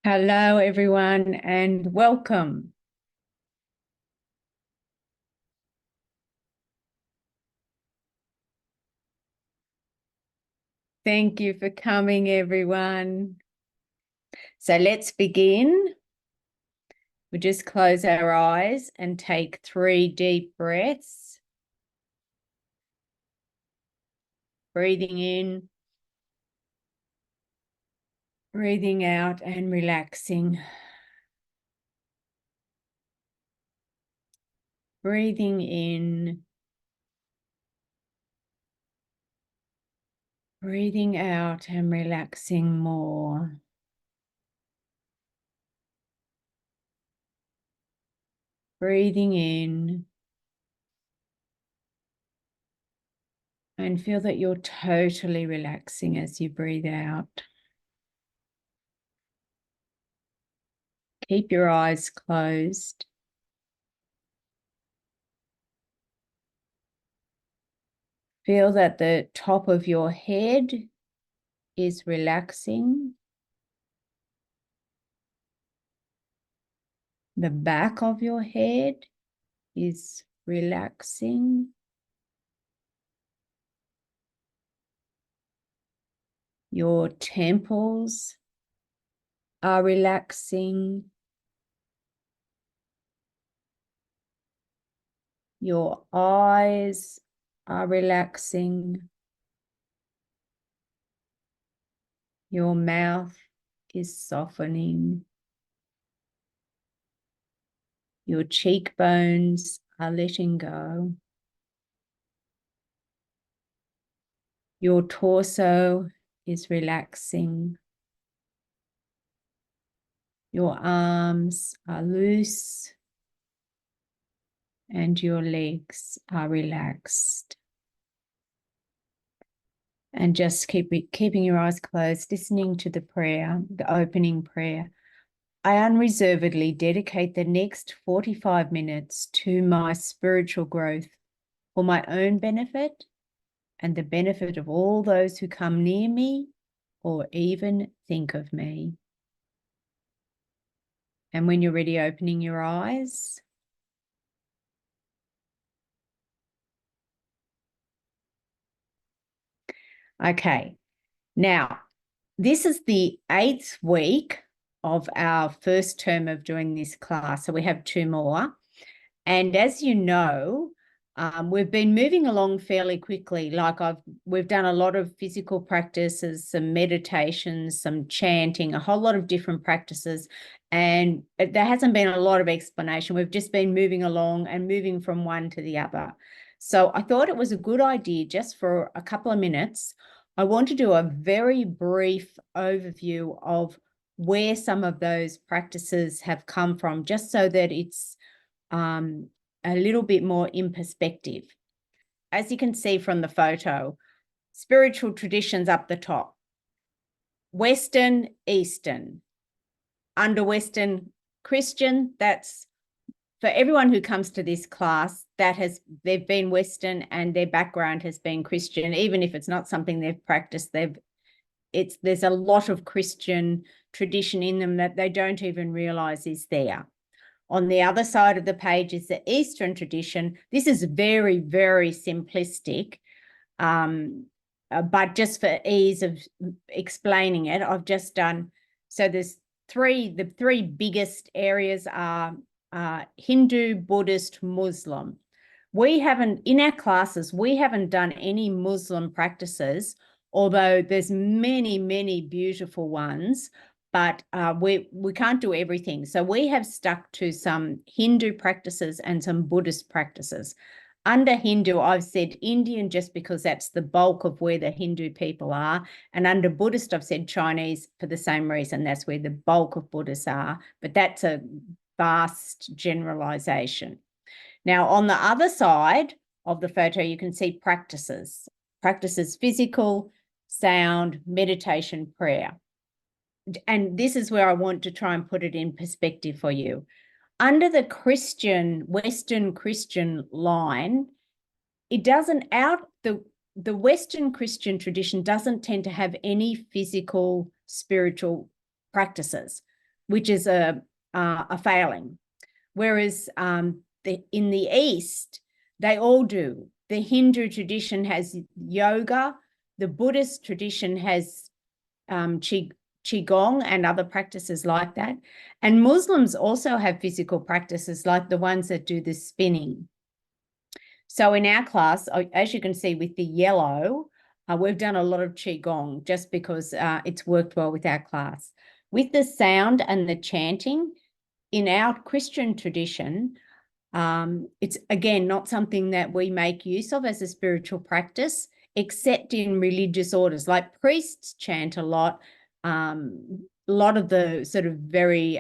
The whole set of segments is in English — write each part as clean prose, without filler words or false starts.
Hello, everyone, and welcome. Thank you for coming, everyone. So let's begin. We just close our eyes and take 3 deep breaths. Breathing in, breathing out, and relaxing. Breathing in, breathing out, and relaxing more. Breathing in, and feel that you're totally relaxing as you breathe out. Keep your eyes closed. Feel that the top of your head is relaxing. The back of your head is relaxing. Your temples are relaxing. Your eyes are relaxing. Your mouth is softening. Your cheekbones are letting go. Your torso is relaxing. Your arms are loose and your legs are relaxed. And just keeping your eyes closed, listening to the prayer, the opening prayer. I unreservedly dedicate the next 45 minutes to my spiritual growth for my own benefit and the benefit of all those who come near me or even think of me. And when you're ready, opening your eyes. Okay, now this is the 8th week of our first term of doing this class. So we have 2 more. And as you know, we've been moving along fairly quickly. We've done a lot of physical practices, some meditations, some chanting, a whole lot of different practices. And there hasn't been a lot of explanation. We've just been moving along and moving from one to the other. So I thought it was a good idea, just for a couple of minutes, I want to do a very brief overview of where some of those practices have come from, just so that it's a little bit more in perspective. As you can see from the photo, spiritual traditions up the top, Western, Eastern. Under Western, Christian. That's for everyone who comes to this class, they've been Western and their background has been Christian. Even if it's not something they've practiced, there's a lot of Christian tradition in them that they don't even realize is there. On the other side of the page is the Eastern tradition. This is very, very simplistic, but just for ease of explaining it, I've just done, so the three biggest areas are Hindu, Buddhist, Muslim. In our classes, we haven't done any Muslim practices, although there's many, many beautiful ones, but we can't do everything. So we have stuck to some Hindu practices and some Buddhist practices. Under Hindu, I've said Indian just because that's the bulk of where the Hindu people are. And under Buddhist, I've said Chinese for the same reason. That's where the bulk of Buddhists are. But that's a vast generalization. Now, on the other side of the photo, you can see practices. Practices physical, sound, meditation, prayer. And this is where I want to try and put it in perspective for you. Under the Western Christian line, it doesn't the Western Christian tradition doesn't tend to have any physical spiritual practices. which is a failing. Whereas in the East, they all do. The Hindu tradition has yoga. The Buddhist tradition has QiGong and other practices like that. And Muslims also have physical practices like the ones that do the spinning. So in our class, as you can see with the yellow, we've done a lot of QiGong just because it's worked well with our class. With the sound and the chanting, in our Christian tradition, it's, again, not something that we make use of as a spiritual practice, except in religious orders. Like priests chant a lot of the sort of very,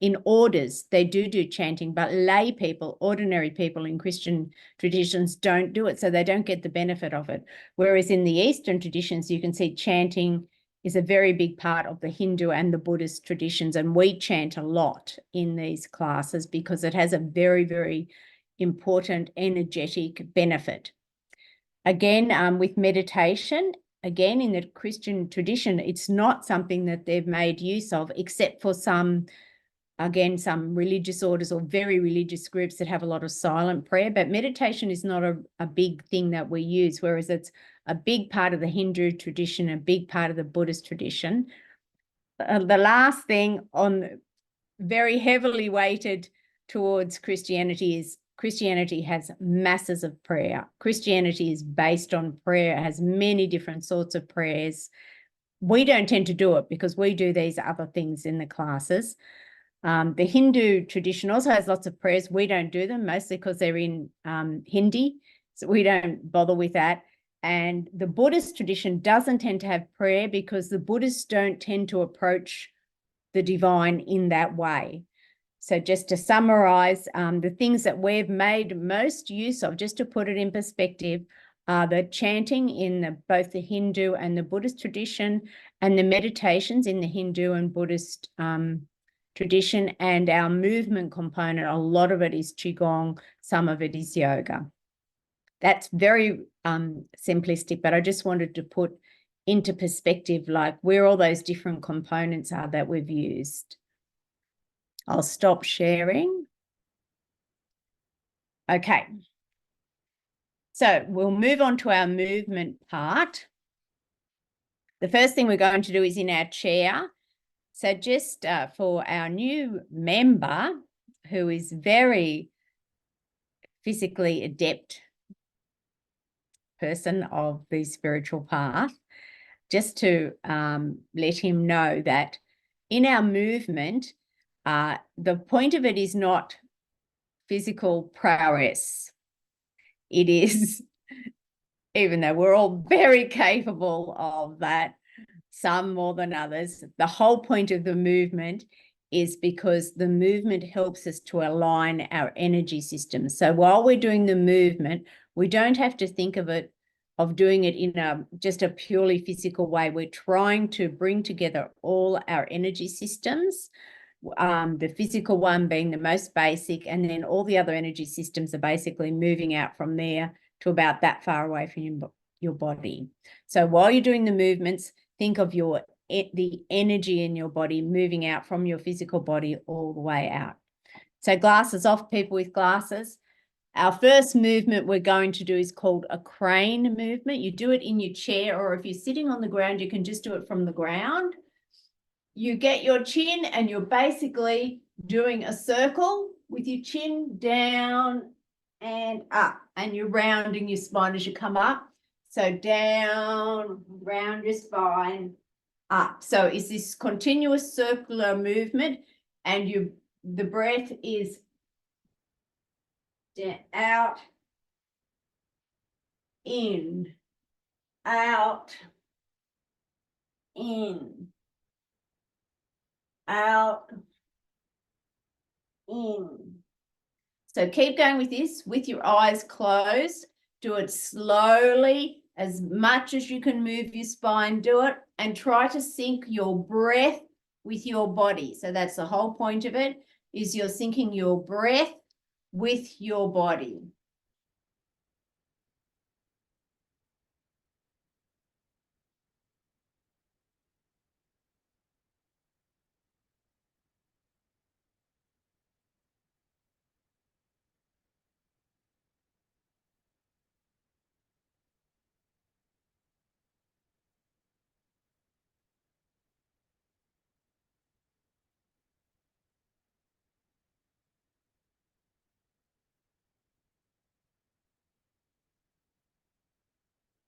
in orders, they do chanting, but lay people, ordinary people in Christian traditions don't do it, so they don't get the benefit of it. Whereas in the Eastern traditions, you can see chanting is a very big part of the Hindu and the Buddhist traditions, and we chant a lot in these classes because it has a very, very important energetic benefit. Again, with meditation, again, in the Christian tradition, it's not something that they've made use of, except for some religious orders or very religious groups that have a lot of silent prayer. But meditation is not a big thing that we use, whereas it's a big part of the Hindu tradition, a big part of the Buddhist tradition. The last thing on very heavily weighted towards Christianity is Christianity has masses of prayer. Christianity is based on prayer. It has many different sorts of prayers. We don't tend to do it because we do these other things in the classes. The Hindu tradition also has lots of prayers. We don't do them, mostly because they're in Hindi, so we don't bother with that. And the Buddhist tradition doesn't tend to have prayer because the Buddhists don't tend to approach the divine in that way. So just to summarize, the things that we've made most use of, just to put it in perspective, are the chanting in both the Hindu and the Buddhist tradition, and the meditations in the Hindu and Buddhist tradition, and our movement component. A lot of it is Qigong, some of it is yoga. That's very simplistic, but I just wanted to put into perspective like where all those different components are that we've used. I'll stop sharing. Okay. So we'll move on to our movement part. The first thing we're going to do is in our chair. So just for our new member who is very physically adept person of the spiritual path, just to let him know that in our movement, the point of it is not physical prowess. It is, even though we're all very capable of that, some more than others, the whole point of the movement is because the movement helps us to align our energy system. So while we're doing the movement, we don't have to think of doing it in just a purely physical way. We're trying to bring together all our energy systems, the physical one being the most basic, and then all the other energy systems are basically moving out from there to about that far away from your body. So while you're doing the movements, think of the energy in your body moving out from your physical body all the way out. So glasses off, people with glasses. Our first movement we're going to do is called a crane movement. You do it in your chair, or if you're sitting on the ground, you can just do it from the ground. You get your chin and you're basically doing a circle with your chin down and up, and you're rounding your spine as you come up. So down, round your spine, up. So it's this continuous circular movement, and the breath is out, in, out, in, out, in. So keep going with this with your eyes closed. Do it slowly, as much as you can move your spine, do it, and try to sync your breath with your body. So that's the whole point of it, is you're syncing your breath with your body.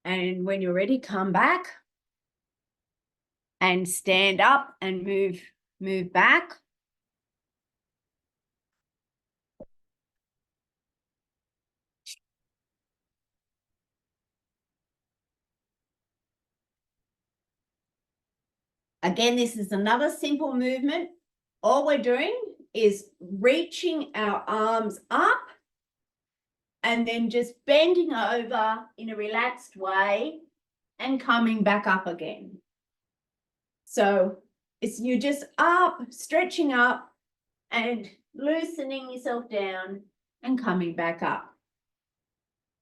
And when you're ready, come back and stand up and move back. Again, this is another simple movement. All we're doing is reaching our arms up and then just bending over in a relaxed way and coming back up again. So it's you just up, stretching up and loosening yourself down and coming back up.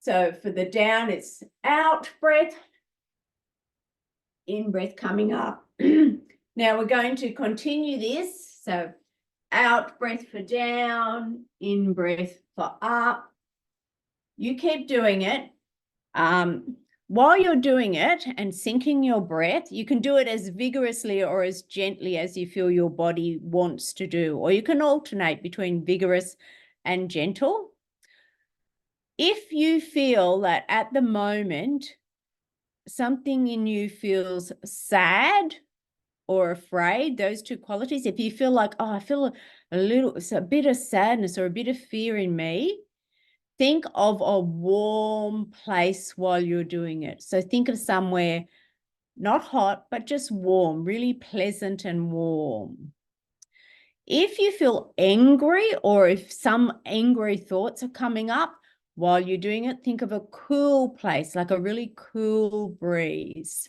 So for the down, it's out breath, in breath coming up. Now we're going to continue this. So out breath for down, in breath for up. You keep doing it. While you're doing it and syncing your breath, you can do it as vigorously or as gently as you feel your body wants to do, or you can alternate between vigorous and gentle. If you feel that at the moment something in you feels sad or afraid, those two qualities, if you feel like, oh, I feel a bit of sadness or a bit of fear in me, think of a warm place while you're doing it. So think of somewhere not hot, but just warm, really pleasant and warm. If you feel angry or if some angry thoughts are coming up while you're doing it, think of a cool place, like a really cool breeze.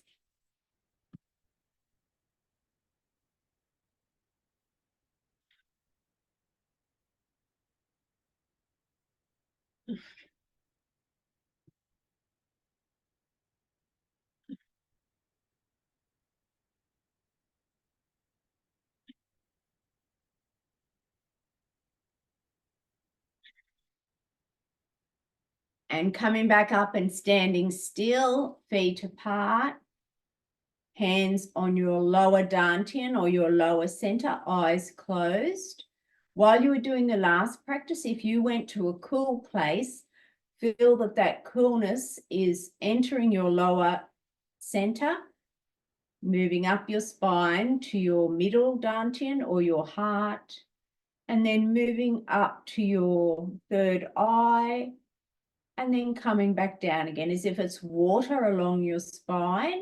And coming back up and standing still, feet apart, hands on your lower dantian or your lower center, eyes closed. While you were doing the last practice, if you went to a cool place, feel that that coolness is entering your lower center, moving up your spine to your middle dantian or your heart, and then moving up to your third eye, and then coming back down again as if it's water along your spine.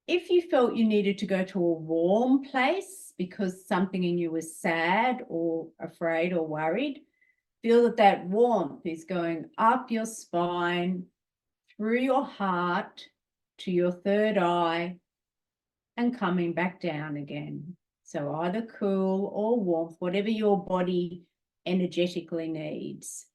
If you felt you needed to go to a warm place because something in you was sad or afraid or worried, feel that that warmth is going up your spine, through your heart, to your third eye, and coming back down again. So either cool or warmth, whatever your body energetically needs.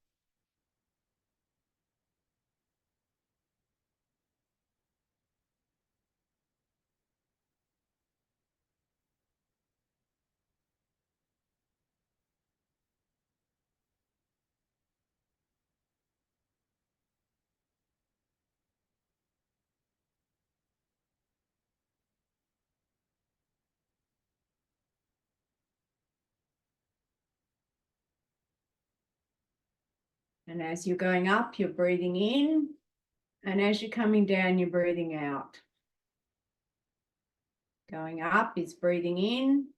And as you're going up, you're breathing in. And as you're coming down, you're breathing out. Going up is breathing in.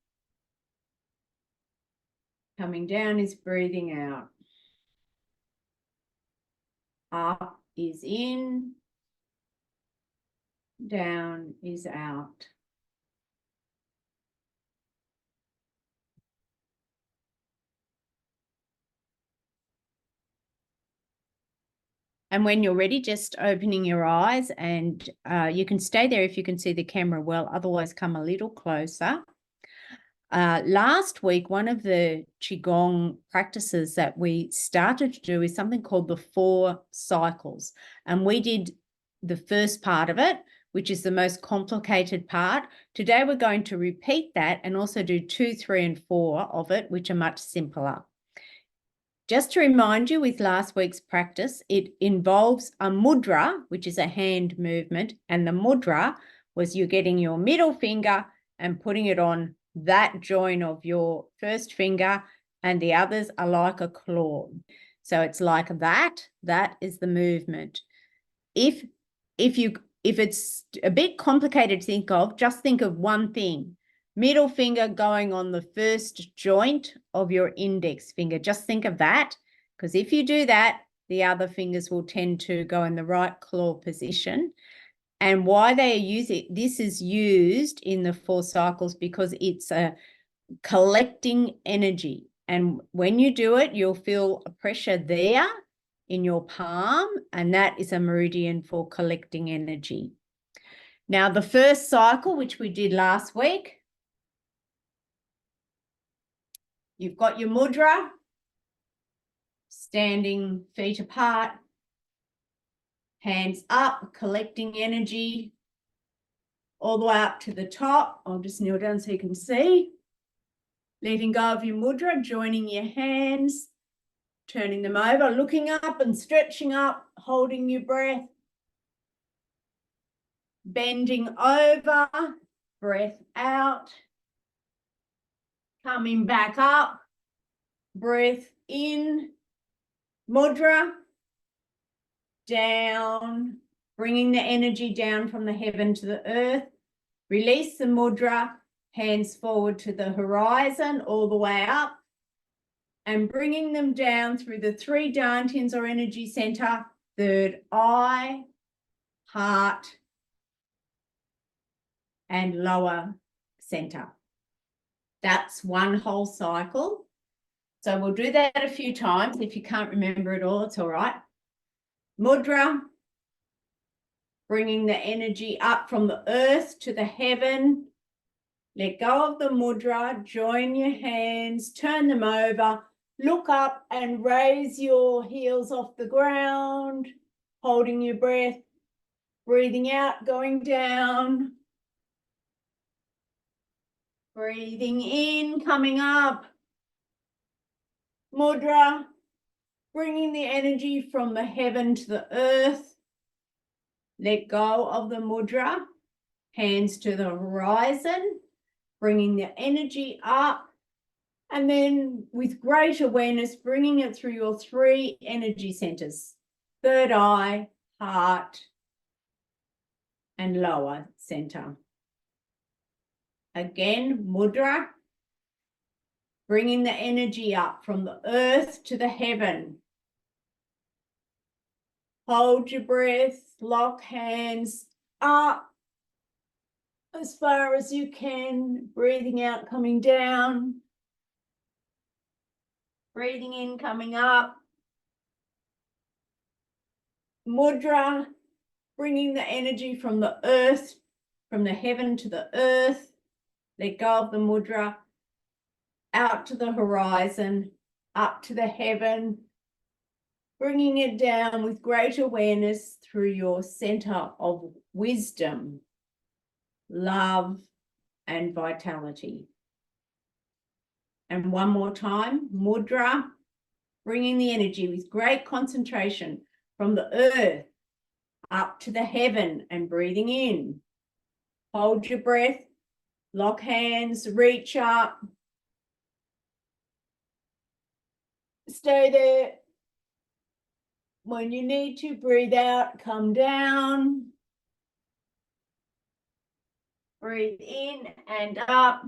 Coming down is breathing out. Up is in. Down is out. And when you're ready, just opening your eyes, and you can stay there if you can see the camera well, otherwise come a little closer. Last week, one of the QiGong practices that we started to do is something called the 4 cycles. And we did the first part of it, which is the most complicated part. Today, we're going to repeat that and also do 2, 3, and 4 of it, which are much simpler. Just to remind you, with last week's practice, it involves a mudra, which is a hand movement. And the mudra was you're getting your middle finger and putting it on that join of your first finger, and the others are like a claw. So it's like that. That is the movement. If if it's a bit complicated to think of, just think of one thing. Middle finger going on the first joint of your index finger. Just think of that, because if you do that, the other fingers will tend to go in the right claw position. And why they use it, this is used in the 4 cycles because it's a collecting energy. And when you do it, you'll feel a pressure there in your palm, and that is a meridian for collecting energy. Now, the first cycle, which we did last week, you've got your mudra, standing feet apart, hands up, collecting energy all the way up to the top. I'll just kneel down so you can see. Letting go of your mudra, joining your hands, turning them over, looking up and stretching up, holding your breath, bending over, breath out, coming back up, breath in, mudra, down, bringing the energy down from the heaven to the earth, release the mudra, hands forward to the horizon, all the way up, and bringing them down through the 3 dantians or energy center, third eye, heart, and lower center. That's one whole cycle. So we'll do that a few times. If you can't remember it all, it's all right. Mudra, bringing the energy up from the earth to the heaven. Let go of the mudra, join your hands, turn them over, look up and raise your heels off the ground, holding your breath, breathing out, going down, breathing in, coming up, mudra, bringing the energy from the heaven to the earth. Let go of the mudra, hands to the horizon, bringing the energy up, and then with great awareness, bringing it through your 3 energy centers, third eye, heart, and lower center. Again, mudra, bringing the energy up from the earth to the heaven. Hold your breath, lock hands up as far as you can, breathing out, coming down, breathing in, coming up. Mudra, bringing the energy from the earth, from the heaven to the earth. Let go of the mudra, out to the horizon, up to the heaven, bringing it down with great awareness through your center of wisdom, love, and vitality. And one more time, mudra, bringing the energy with great concentration from the earth up to the heaven and breathing in. Hold your breath, lock hands, reach up. Stay there. When you need to, breathe out, come down. Breathe in and up.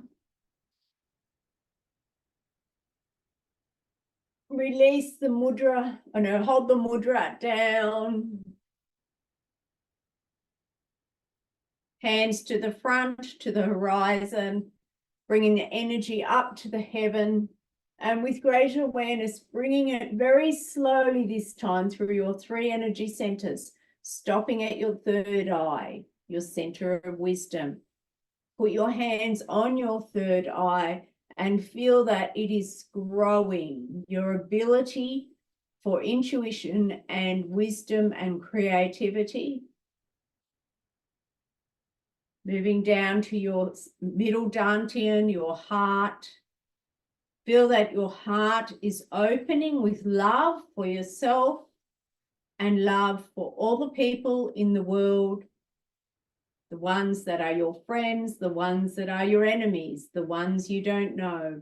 Release the mudra, hold the mudra down. Hands to the front, to the horizon, bringing the energy up to the heaven. And with great awareness, bringing it very slowly this time through your 3 energy centers, stopping at your third eye, your center of wisdom. Put your hands on your third eye and feel that it is growing. Your ability for intuition and wisdom and creativity. Moving down to your middle dantian, your heart. Feel that your heart is opening with love for yourself and love for all the people in the world, the ones that are your friends, the ones that are your enemies, the ones you don't know,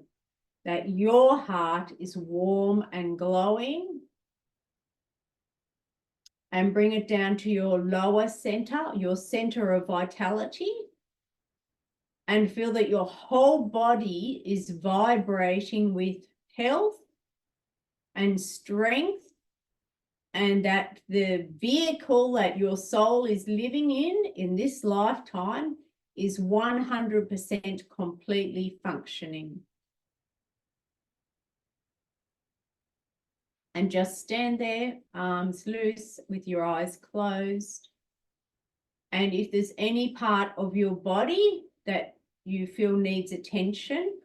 that your heart is warm and glowing. and bring it down to your lower center, your center of vitality, and feel that your whole body is vibrating with health and strength, and that the vehicle that your soul is living in this lifetime is 100% completely functioning. And just stand there, arms loose, with your eyes closed. And if there's any part of your body that you feel needs attention,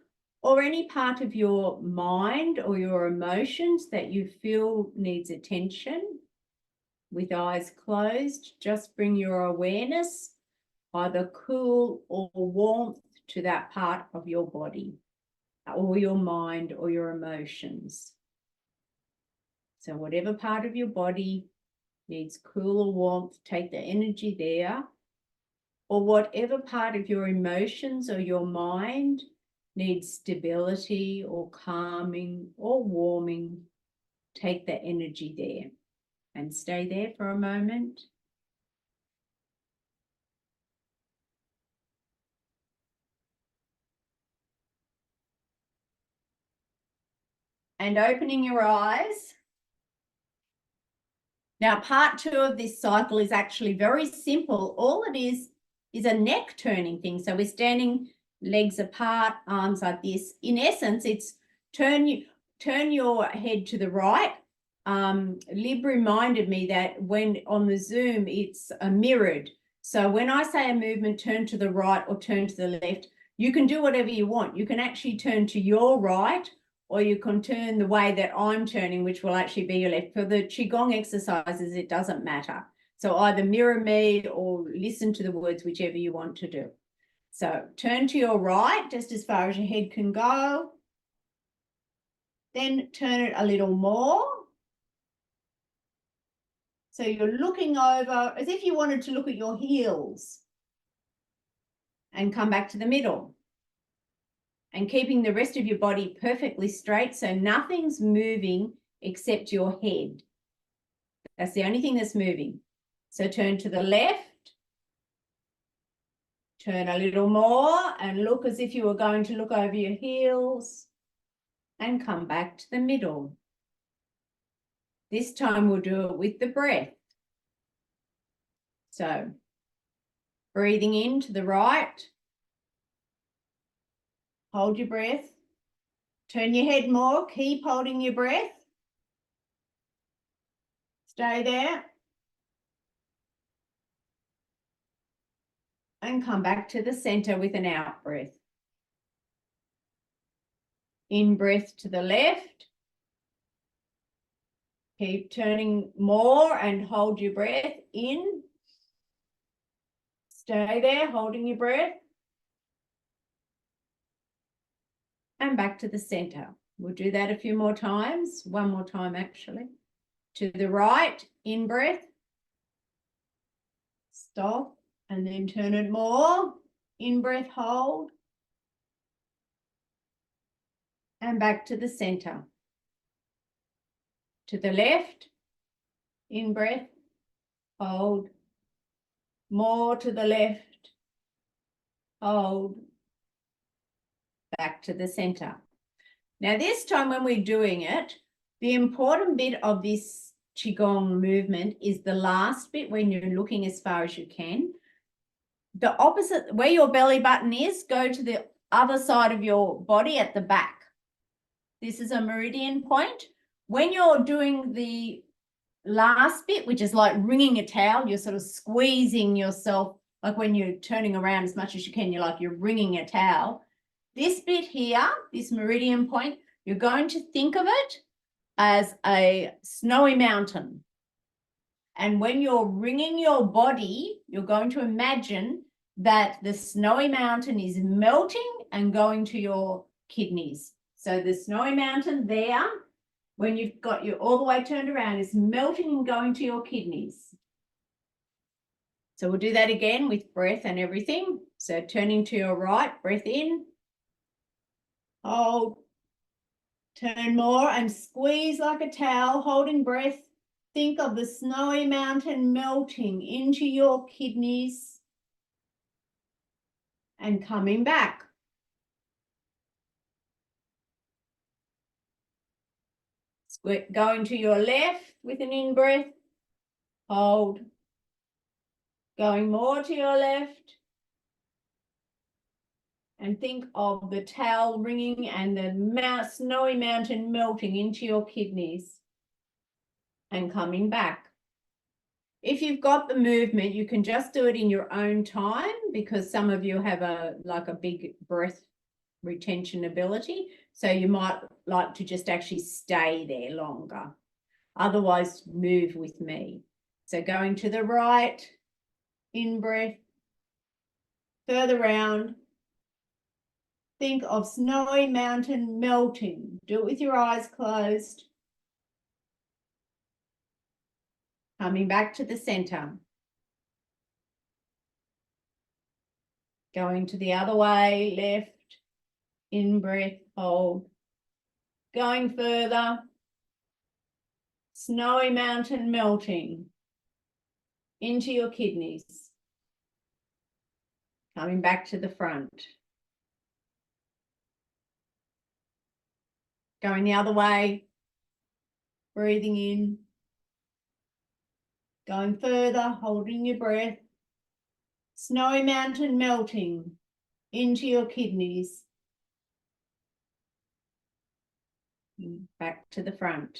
or any part of your mind or your emotions that you feel needs attention, with eyes closed, just bring your awareness, either cool or warmth, to that part of your body, or your mind or your emotions. So whatever part of your body needs cool or warmth, take the energy there. Or whatever part of your emotions or your mind needs stability or calming or warming, take the energy there and stay there for a moment. And opening your eyes. Now, part 2 of this cycle is actually very simple. All it is a neck turning thing. So we're standing legs apart, arms like this. In essence, it's turn your head to the right. Lib reminded me that when on the Zoom, it's mirrored. So when I say a movement, turn to the right or turn to the left, you can do whatever you want. You can actually turn to your right, or you can turn the way that I'm turning, which will actually be your left. For the QiGong exercises, it doesn't matter. So either mirror me or listen to the words, whichever you want to do. So turn to your right, just as far as your head can go. Then turn it a little more. So you're looking over as if you wanted to look at your heels, and come back to the middle. And keeping the rest of your body perfectly straight, so nothing's moving except your head. That's the only thing that's moving. So turn to the left, turn a little more, and look as if you were going to look over your heels, and come back to the middle. This time we'll do it with the breath. So breathing in to the right, hold your breath, turn your head more, keep holding your breath, stay there, and come back to the center with an out breath. In breath to the left, keep turning more and hold your breath in, stay there holding your breath, and back to the center. We'll do that a few more times, one more time actually. To the right, in breath, stop, and then turn it more, in breath, hold, and back to the center. To the left, in breath, hold, more to the left, hold, back to the center. Now this time when we're doing it, the important bit of this Qigong movement is the last bit, when you're looking as far as you can. The opposite, where your belly button is, go to the other side of your body at the back. This is a meridian point. When you're doing the last bit, which is like wringing a towel, you're sort of squeezing yourself, like when you're turning around as much as you can, you're wringing a towel. This bit here, this meridian point, you're going to think of it as a snowy mountain. And when you're wringing your body, you're going to imagine that the snowy mountain is melting and going to your kidneys. So the snowy mountain there, when you've got you all the way turned around, is melting and going to your kidneys. So we'll do that again with breath and everything. So turning to your right, breath in, hold, turn more and squeeze like a towel, holding breath, think of the snowy mountain melting into your kidneys and coming back. Going to your left with an in-breath, hold. Going more to your left. And think of the towel ringing and the snowy mountain melting into your kidneys and coming back. If you've got the movement, you can just do it in your own time because some of you have a big breath retention ability. So you might like to just actually stay there longer. Otherwise, move with me. So going to the right, in-breath, further round. Think of snowy mountain melting. Do it with your eyes closed. Coming back to the center. Going to the other way, left, in-breath, hold. Going further. Snowy mountain melting into your kidneys. Coming back to the front. Going the other way. Breathing in. Going further, holding your breath. Snowy mountain melting into your kidneys. Back to the front.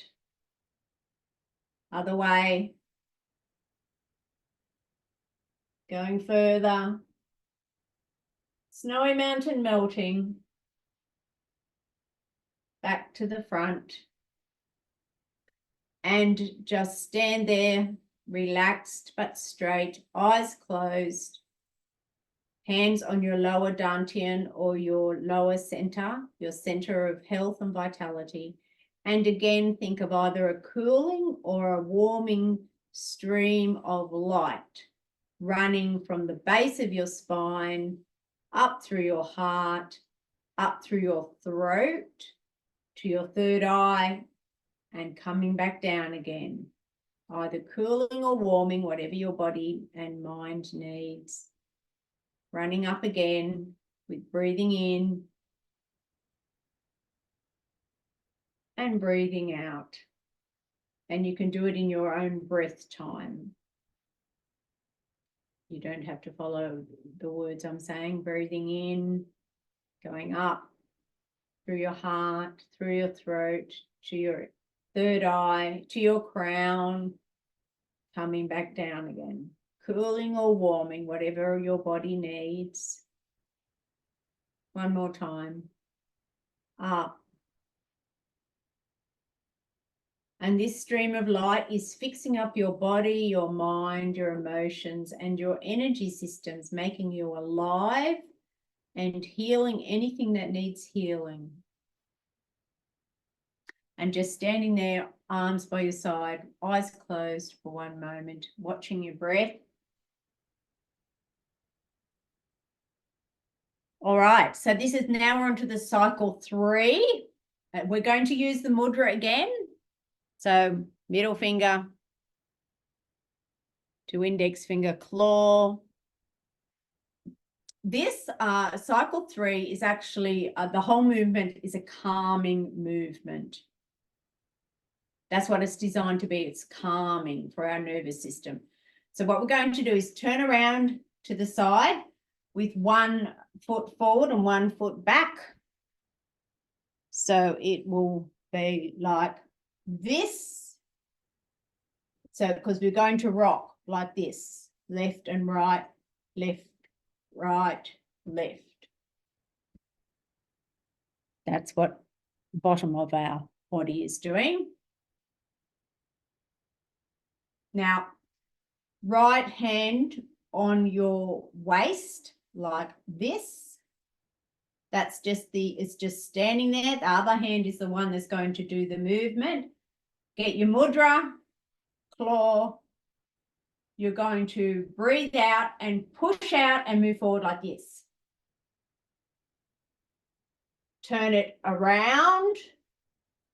Other way. Going further. Snowy mountain melting. Back to the front. And just stand there, relaxed but straight, eyes closed. Hands on your lower dantian or your lower center, your center of health and vitality. And again, think of either a cooling or a warming stream of light running from the base of your spine, up through your heart, up through your throat, to your third eye, and coming back down again. Either cooling or warming, whatever your body and mind needs. Running up again with breathing in and breathing out. And you can do it in your own breath time. You don't have to follow the words I'm saying. Breathing in, going up through your heart, through your throat, to your third eye, to your crown, coming back down again. Cooling or warming, whatever your body needs. One more time. Up. And this stream of light is fixing up your body, your mind, your emotions, and your energy systems, making you alive and healing anything that needs healing. And just standing there, arms by your side, eyes closed for one moment, watching your breath. All right, so this is now we're onto the cycle 3. We're going to use the mudra again. So middle finger to index finger claw. This cycle 3 is actually, the whole movement is a calming movement. That's what it's designed to be. It's calming for our nervous system. So what we're going to do is turn around to the side with 1 foot forward and 1 foot back. So it will be like this. So because we're going to rock like this, left and right, left, right, left. That's what the bottom of our body is doing. Now, right hand on your waist like this. That's just it's just standing there. The other hand is the one that's going to do the movement. Get your mudra, claw. You're going to breathe out and push out and move forward like this. Turn it around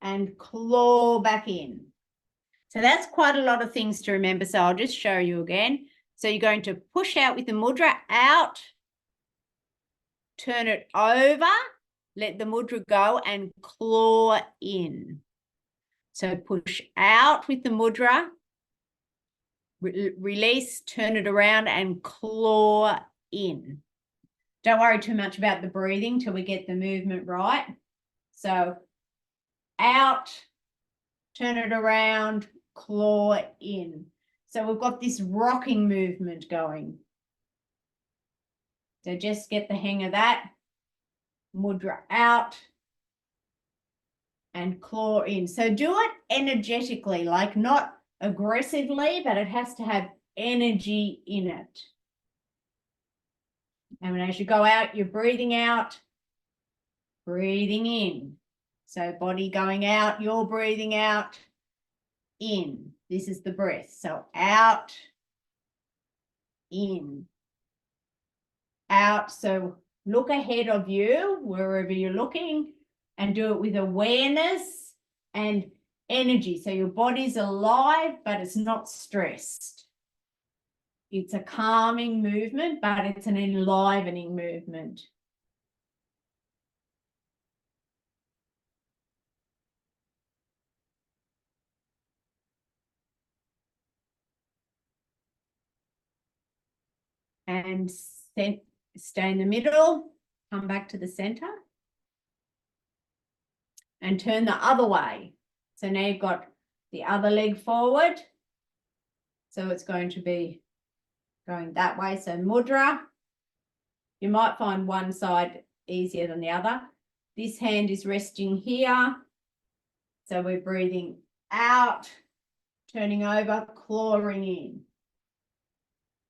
and claw back in. So that's quite a lot of things to remember. So I'll just show you again. So you're going to push out with the mudra, out, turn it over, let the mudra go and claw in. So push out with the mudra, release, turn it around and claw in. Don't worry too much about the breathing till we get the movement right. So out, turn it around, claw in. So we've got this rocking movement going. So just get the hang of that. Mudra out and claw in. So do it energetically, like not aggressively, but it has to have energy in it. And as you go out, you're breathing out, breathing in. So body going out, you're breathing out, in. This is the breath. So out, in, out. So look ahead of you, wherever you're looking, and do it with awareness and energy. So your body's alive, but it's not stressed. It's a calming movement, but it's an enlivening movement. And stay in the middle, come back to the center, and turn the other way. So now you've got the other leg forward. So it's going to be going that way. So mudra, you might find one side easier than the other. This hand is resting here. So we're breathing out, turning over, clawing in.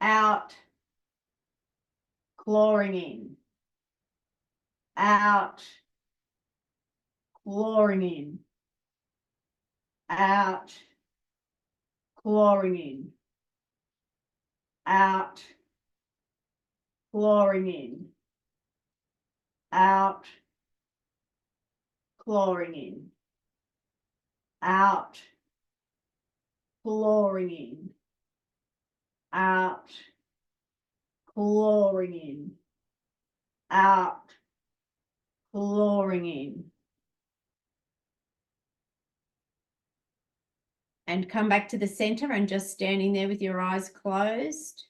Out, clawing in. Out, clawing in. Out, clawing in. Out, clawing in. Out, clawing in. Out, clawing in. Out, clawing in. Out, clawing in. And come back to the center and just standing there with your eyes closed.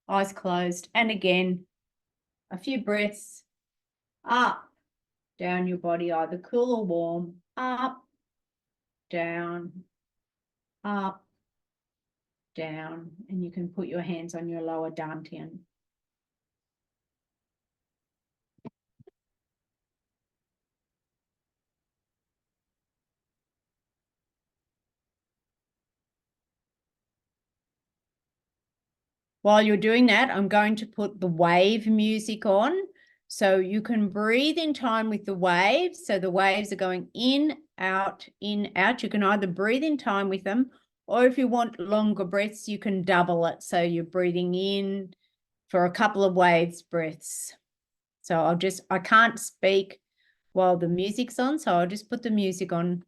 Eyes closed. And again, a few breaths up, down your body, either cool or warm, up, down, up, down. And you can put your hands on your lower dantian. While you're doing that, I'm going to put the wave music on. So you can breathe in time with the waves. So the waves are going in, out, in, out. You can either breathe in time with them, or if you want longer breaths, you can double it. So you're breathing in for a couple of waves breaths. So I can't speak while the music's on. So I'll just put the music on.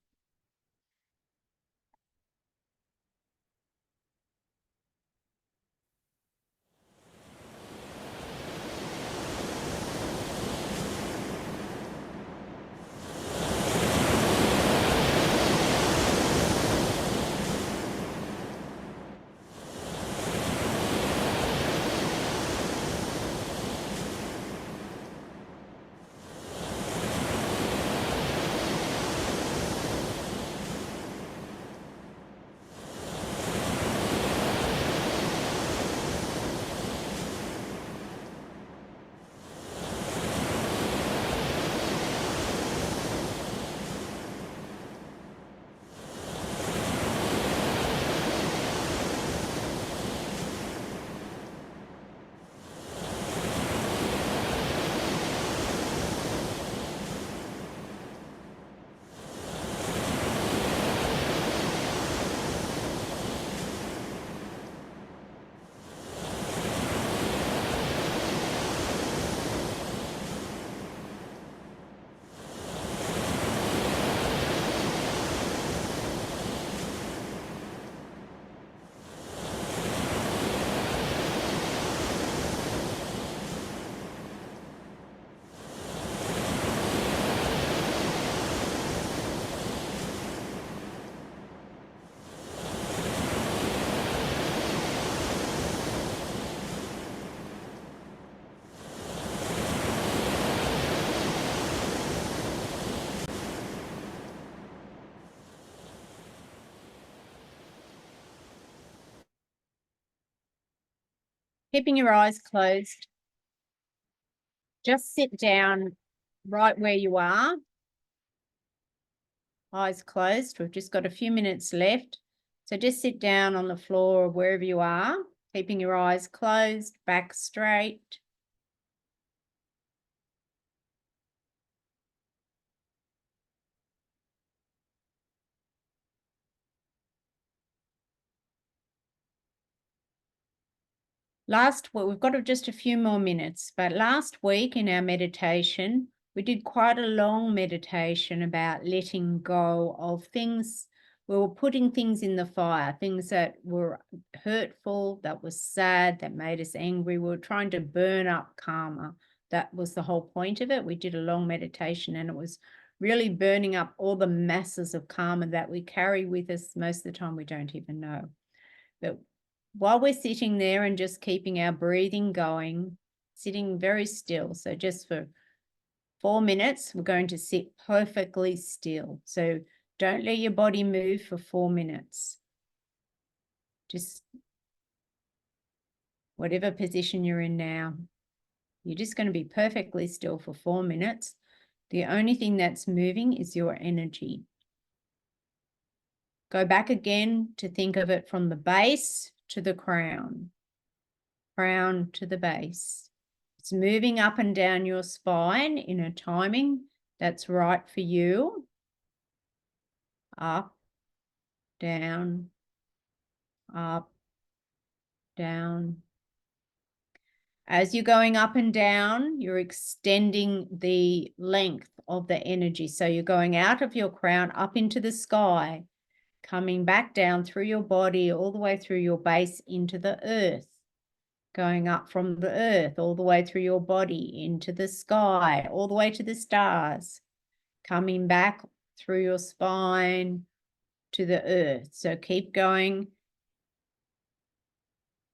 Keeping your eyes closed. Just sit down right where you are. Eyes closed. We've just got a few minutes left. So just sit down on the floor or wherever you are, keeping your eyes closed, back straight. We've got just a few more minutes, but last week in our meditation, we did quite a long meditation about letting go of things. We were putting things in the fire, things that were hurtful, that were sad, that made us angry. We were trying to burn up karma. That was the whole point of it. We did a long meditation and it was really burning up all the masses of karma that we carry with us. Most of the time we don't even know. But while we're sitting there and just keeping our breathing going, sitting very still. So just for 4 minutes, we're going to sit perfectly still. So don't let your body move for 4 minutes. Just whatever position you're in now, you're just going to be perfectly still for 4 minutes. The only thing that's moving is your energy. Go back again to think of it from the base to the crown to the base. It's moving up and down your spine in a timing that's right for you. Up, down, up, down. As you're going up and down, you're extending the length of the energy. So you're going out of your crown up into the sky, coming back down through your body, all the way through your base into the earth. Going up from the earth all the way through your body into the sky, all the way to the stars, coming back through your spine to the earth. So keep going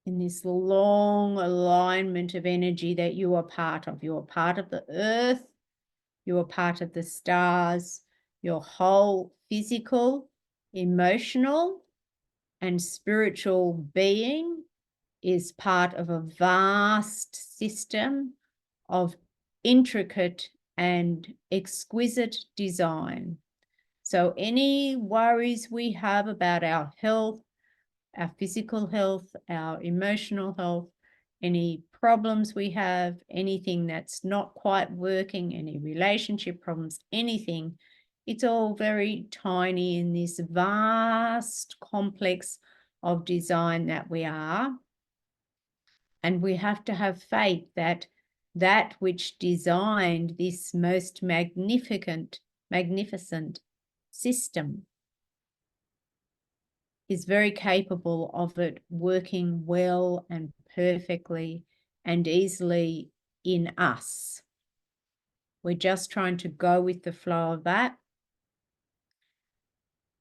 in this long alignment of energy that you are part of. You are part of the earth, you are part of the stars, your whole physical, emotional, and spiritual being is part of a vast system of intricate and exquisite design. So any worries we have about our health, our physical health, our emotional health, any problems we have, anything that's not quite working, any relationship problems, anything, it's all very tiny in this vast complex of design that we are. And we have to have faith that that which designed this most magnificent system is very capable of it working well and perfectly and easily in us. We're just trying to go with the flow of that.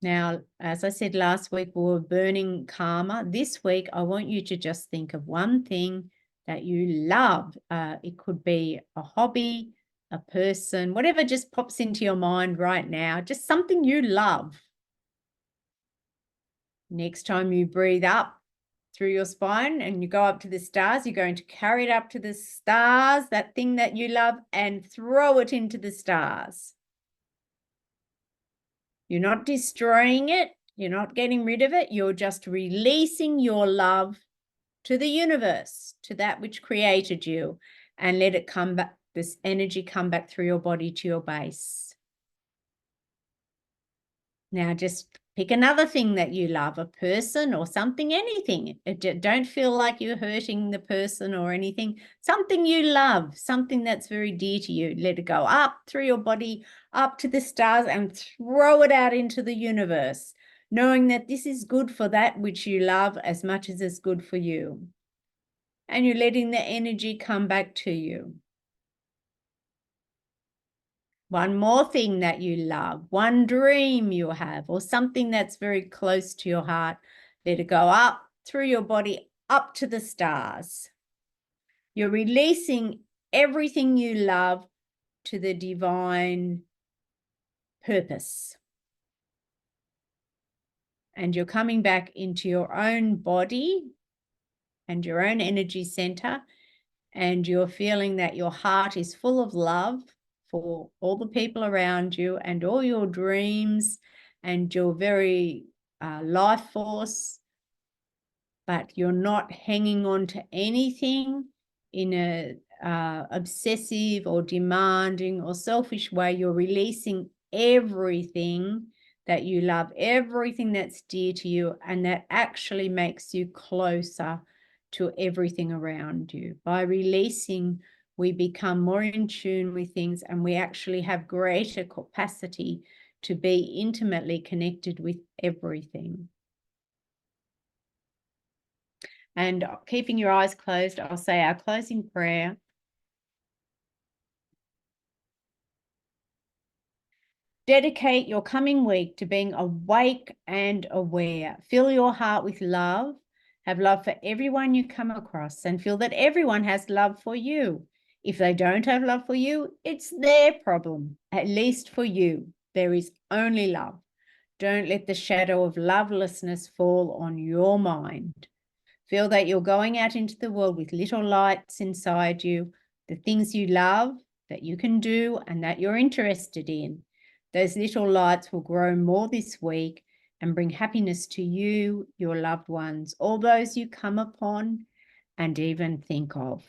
Now, as I said last week, we were burning karma. This week, I want you to just think of one thing that you love. It could be a hobby, a person, whatever just pops into your mind right now, just something you love. Next time you breathe up through your spine and you go up to the stars, you're going to carry it up to the stars, that thing that you love, and throw it into the stars. You're not destroying it. You're not getting rid of it. You're just releasing your love to the universe, to that which created you, and let it come back, this energy come back through your body to your base. Now just pick another thing that you love, a person or something, anything. Don't feel like you're hurting the person or anything. Something you love, something that's very dear to you. Let it go up through your body, up to the stars, and throw it out into the universe, knowing that this is good for that which you love as much as it's good for you. And you're letting the energy come back to you. One more thing that you love, one dream you have, or something that's very close to your heart, let it go up through your body, up to the stars. You're releasing everything you love to the divine purpose. And you're coming back into your own body, and your own energy center, and you're feeling that your heart is full of love for all the people around you and all your dreams and your very life force, but you're not hanging on to anything in a obsessive or demanding or selfish way. You're releasing everything that you love, everything that's dear to you, and that actually makes you closer to everything around you. By releasing, we become more in tune with things, and we actually have greater capacity to be intimately connected with everything. And keeping your eyes closed, I'll say our closing prayer. Dedicate your coming week to being awake and aware. Fill your heart with love. Have love for everyone you come across, and feel that everyone has love for you. If they don't have love for you, it's their problem. At least for you, there is only love. Don't let the shadow of lovelessness fall on your mind. Feel that you're going out into the world with little lights inside you, the things you love, that you can do, and that you're interested in. Those little lights will grow more this week and bring happiness to you, your loved ones, all those you come upon and even think of.